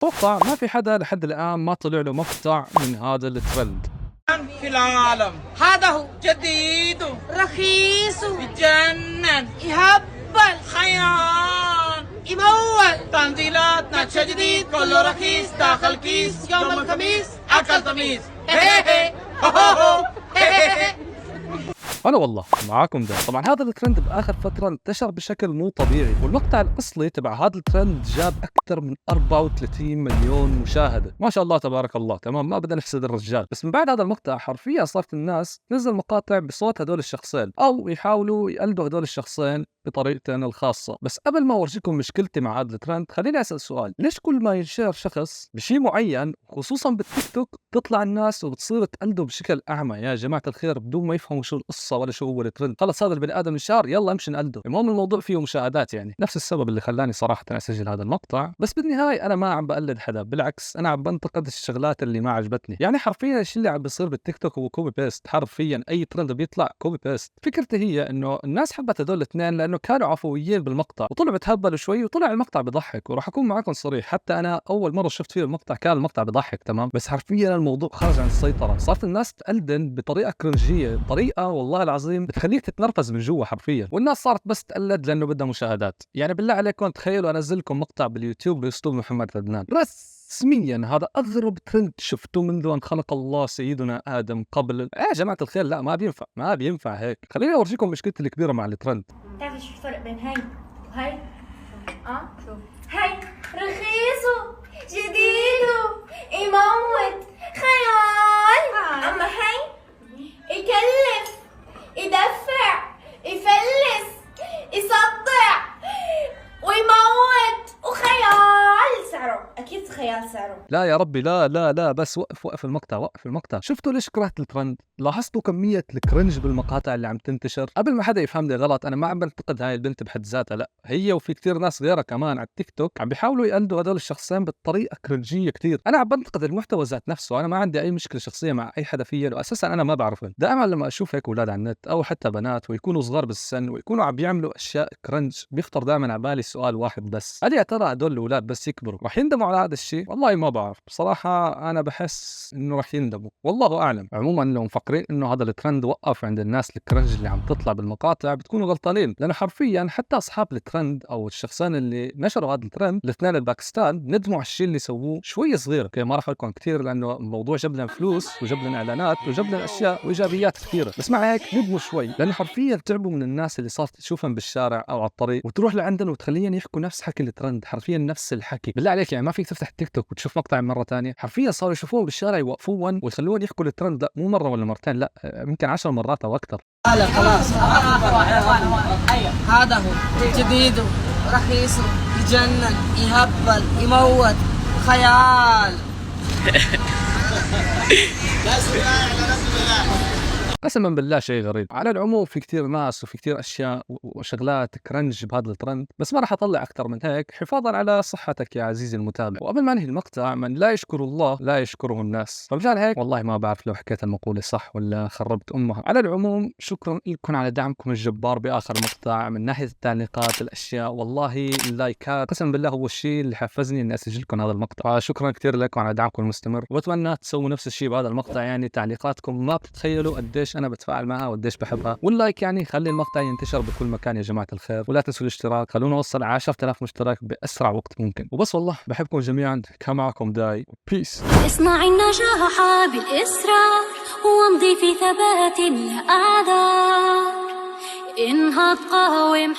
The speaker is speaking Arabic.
اتوقع ما في حدا لحد الان ما طلع له مقطع من هذا الترند. في العالم هذا هو جديد رخيص يجنن يهبل خيال يمول تنزيلاتنا جديد كله رخيص داخل كيس يوم الخميس اكل تميز هلا والله معاكم ده. طبعا هذا الترند باخر فتره انتشر بشكل مو طبيعي، والمقطع الاصلي تبع هذا الترند جاب اكثر من 34 مليون مشاهده، ما شاء الله تبارك الله. تمام، ما بدنا نحسد الرجال. بس من بعد هذا المقطع حرفيا صارت الناس تنزل مقاطع بصوت هدول الشخصين او يحاولوا يقلدوا هدول الشخصين بطريقتين الخاصة. بس قبل ما أورجيكم مشكلتي مع هذا الترند، خليني أسأل سؤال: ليش كل ما ينشهر شخص بشيء معين خصوصا بالتيك توك تطلع الناس وبتصير تقلده بشكل أعمى؟ يا جماعة الخير، بدون ما يفهموا شو القصة ولا شو هو الترند، خلص هذا البني آدم انشهر يلا امشي نقلده. المهم الموضوع فيه مشاهدات، يعني نفس السبب اللي خلاني صراحة أسجل هذا المقطع. بس بالنهاية أنا ما عم بقلد حدا، بالعكس أنا عم بنتقد الشغلات اللي ما عجبتني. يعني حرفيا الشيء اللي عم بيصير بالتيك توك هو كوبي بيست، حرفيا أي ترند بيطلع كوبي بيست. فكرتي هي إنه الناس حبت هدول الاثنين لأنه كانوا عفويين بالمقطع وطلعوا بتهبلوا شوي وطلع المقطع بضحك. وراح اكون معكم صريح، حتى انا اول مره شفت فيه المقطع كان المقطع بضحك تمام، بس حرفيا الموضوع خرج عن السيطره. صارت الناس تقلدن بطريقه كرنجيه، بطريقه والله العظيم بتخليك تتنرفز من جوا حرفيا، والناس صارت بس تقلد لانه بدها مشاهدات. يعني بالله عليكم تخيلوا انزل لكم مقطع باليوتيوب باسلوب محمد عدنان، رسميا هذا اغرب ترند شفته منذ ان خلق الله سيدنا ادم قبل. يا جماعه الخير لا، ما بينفع، ما بينفع هيك. خليني اورجيكم مشكلتي الكبيره مع الترند. تعرف شو الفرق بين هاي وهاي؟ شو هاي؟ رخيص جديد يموت خيال. اما هاي يكلف يدفع يفلس يصدع ويموت وخيال سعره. اكيد خيال سعره. لا يا ربي، لا لا لا، بس وقف المقطع، وقف المقطع. شفتوا ليش كرهت الترند؟ لاحظتوا كمية الكرنج بالمقاطع اللي عم تنتشر؟ قبل ما حدا يفهمني غلط، انا ما عم بنتقد هاي البنت بحد ذاتها، لا، هي وفي كتير ناس غيرها كمان على التيك توك عم بيحاولوا يقلدوا هدول الشخصين بطريقة كرنجية كتير. انا عم بنتقد المحتوى ذات نفسه، انا ما عندي اي مشكلة شخصية مع اي حدا فيا، واساسا انا ما بعرفهم. دائما لما اشوف هيك اولاد على النت او حتى بنات ويكونوا صغار بالسن ويكونوا عم بيعملوا اشياء كرنج، بيخطر دائما على بالي سؤال واحد بس: هل يا ترى هدول الاولاد بس يكبروا رح يندموا على هذا الشيء؟ والله ما بعرف بصراحة، أنا بحس إنه رح يندموا، والله أعلم. عموما لو مفكرين إنه هذا الترند وقف عند الناس الكرنج اللي عم تطلع بالمقاطع بتكونوا غلطانين، لأنه حرفيا حتى أصحاب الترند أو الشخصين اللي نشروا هذا الترند الاثنين الباكستان ندموا على الشيء اللي سووه شوي صغير. اوكي ما راح أقول لكم كثير لأنه الموضوع جاب لنا فلوس وجاب لنا إعلانات وجاب لنا أشياء وإيجابيات كثيرة، بس مع هيك ندموا شوي لأنه حرفيا تعبوا من الناس اللي صارت تشوفهم بالشارع أو على الطريق وتروح لعندهم وتخليهم يحكوا نفس حكي الترند، حرفيا نفس الحكي. بالله عليك يعني ما فيك تفتح تيك توك وتشوف مقطع مرة ثانية؟ حرفيا صاروا يشوفوهم بالشارع يوقفون ويخلوهم يحكوا الترند، لا مو مرة ولا مرتين، لا يمكن 10 مرات أو أكثر. هلا خلاص هذا هو جديد رخيص يجنن يهبل يموت خيال. قسما بالله شيء غريب. على العموم في كتير ناس وفي كتير اشياء وشغلات كرنج بهذا الترند، بس ما راح اطلع اكثر من هيك حفاظا على صحتك يا عزيزي المتابع. وقبل ما انهي المقطع، من لا يشكر الله لا يشكره الناس، فمشان هيك والله ما بعرف لو حكيت المقولة صح ولا خربت امها. على العموم شكرا لكم على دعمكم الجبار باخر مقطع، من ناحية التعليقات الاشياء، والله اللايكات قسما بالله هو الشيء اللي حفزني اني اسجل لكم هذا المقطع. شكرا كثير لكم على دعمكم المستمر، وبتمنى تسووا نفس الشيء بهذا المقطع. يعني تعليقاتكم ما بتتخيلوا قديش انا بتفاعل معها وقديش بحبها، واللايك يعني خلي المقطع ينتشر بكل مكان يا جماعه الخير. ولا تنسوا الاشتراك، خلونا نوصل 10,000 مشترك باسرع وقت ممكن. وبس والله بحبكم جميعا، كان معكم داي، بيس. اصنع النجاح بالإصرار وامضي في ثبات لا أعذار، انهض قاوم